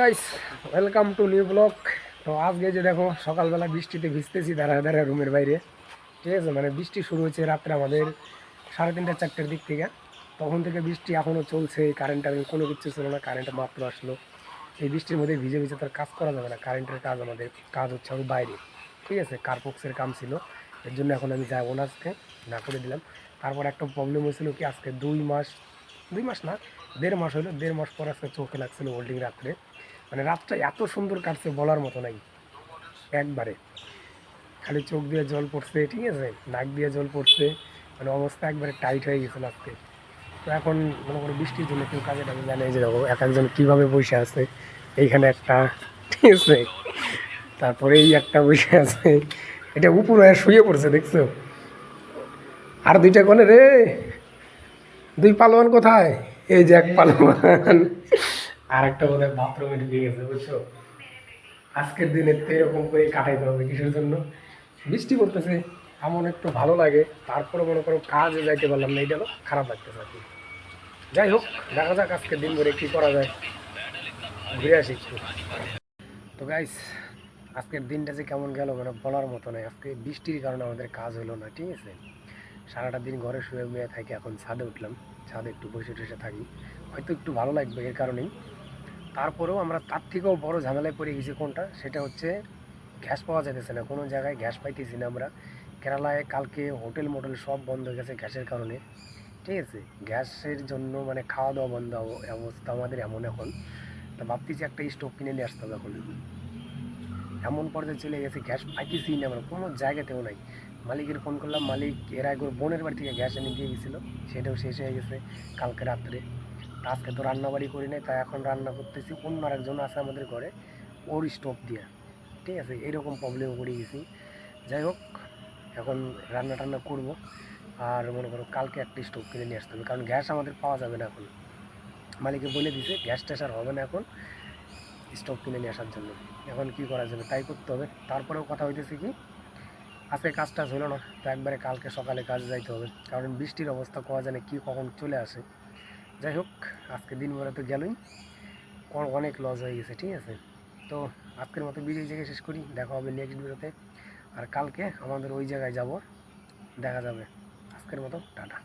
Guys, welcome to new blog. তো আজকে যে দেখো সকালবেলা বৃষ্টিতে ভিজতেছি দাঁড়ায় দাঁড়ায় রুমের বাইরে। ঠিক আছে, মানে বৃষ্টি শুরু হয়েছে রাত্রে আমাদের 3:30-4টার দিক থেকে। তখন থেকে বৃষ্টি এখনও চলছে, কারেন্ট কোনো কিছু ছিল না, কারেন্ট মাত্র আসলো। এই বৃষ্টির মধ্যে ভিজে ভিজে তার কাজ করা যাবে না, কারেন্টের কাজ আমাদের কাজ হচ্ছে আরও বাইরে। ঠিক আছে, কার্পক্সের কাম ছিল, এর জন্য এখন আমি যাবো না, আজকে না করে দিলাম। তারপর একটা প্রবলেম হয়েছিল কি, আজকে 2 মাস, 2 মাস না, 1.5 মাস হলো, 1.5 মাস পর আজকে চোখে লাগছিল হোল্ডিং রাত্রে। মানে রাতটা এত সুন্দর কাটছে বলার মতো নাই, একবারে খালি চোখ দিয়ে জল পড়ছে, ঠিক আছে, নাক দিয়ে জল পড়ছে, মানে অবস্থা একবারে টাইট হয়ে গেছিল আজকে। তো এখন মনে করো বৃষ্টির জন্য কেউ কাজে টাজে জানে, যে দেখো এক একজন কীভাবে বসে আছে। এইখানে একটা, ঠিক আছে, তারপরে এই একটা বসে আছে, এটা উপরে শুয়ে পড়ছে দেখছো। আর দুইটা কোনে রে, দুই পালোয়ান কোথায়? এই যে এক পালোয়ান, আর একটা বোধহয় বাথরুমে ঢুকে গেছে, বুঝছো। আজকের দিনে তো এরকম করে কাটাইতে হবে, কিসের জন্য? বৃষ্টি পড়তেছে, এমন একটু ভালো লাগে, তারপরে মনে করো কাজে যাইতে পারলাম না, এটা খারাপ লাগতেছে আর কি। যাই হোক, দেখা যাক আজকের দিন ধরে কী করা যায়, ঘুরে আসি একটু। তো গাইস, আজকের দিনটা যে কেমন গেল মানে বলার মতো নয়। আজকে বৃষ্টির কারণে আমাদের কাজ হলো না, ঠিক আছে। সারাটা দিন ঘরে শুয়ে শুয়ে থাকি, এখন ছাদে উঠলাম, ছাদে একটু বসে টসে থাকি, হয়তো একটু ভালো লাগবে এর কারণেই। তারপরেও আমরা তার থেকেও বড় ঝামেলায় পড়ে গেছি, কোনটা সেটা হচ্ছে গ্যাস পাওয়া যাইতেছে না, কোনো জায়গায় গ্যাস পাইতেছি না আমরা। কেরালায় কালকে হোটেল মোটেল সব বন্ধ হয়ে গেছে গ্যাসের কারণে, ঠিক আছে। গ্যাসের জন্য মানে খাওয়া দাওয়া বন্ধ অবস্থা আমাদের এমন এখন। তা ভাবতেছি একটা স্টোভ কিনে নিয়ে আসতে হবে এখন, এমন পর্যায়ে চলে গেছে গ্যাস পাইতেছি না আমরা কোনো জায়গাতেও নাই। মালিকের ফোন করলাম, মালিক এর আগে ওর বোনের বাড়ি থেকে গ্যাস এনে দিয়ে গেছিলো, সেটাও শেষ হয়ে গেছে কালকে রাত্রে। আজকে তো রান্নাবাড়ি করি নাই, তাই এখন রান্না করতেছি অন্য আরেকজন আছে আমাদের ঘরে, ওর স্টোভ দিয়ে, ঠিক আছে। এরকম প্রবলেমে পড়ে গেছি। যাই হোক, এখন রান্না টান্না করবো, আর মনে করো কালকে একটা স্টোভ কিনে নিয়ে আসতে হবে, কারণ গ্যাস আমাদের পাওয়া যাবে না এখন। মালিকে বলে দিছে গ্যাস ট্যাস আর হবে না এখন, স্টোভ কিনে নিয়ে আসার জন্য। এখন কি করা যাবে, তাই করতে হবে। তারপরেও কথা হইতেছে কি, আজকে কাজ টাজ হলো না, তো একবারে কালকে সকালে কাজে যাইতে হবে, কারণ বৃষ্টির অবস্থা কোয়া জানে কি কখন চলে আসে। যাই হোক, আজকে দিন ভরে তো গেলই, অনেক লস হয়ে গেছে, ঠিক আছে। তো আজকের মতো ভিডিও এই জায়গায় শেষ করি, দেখা হবে নেক্সট ভিডিওতে। আর কালকে আমাদের ওই জায়গায় যাব, দেখা যাবে। আজকের মতো টাটা।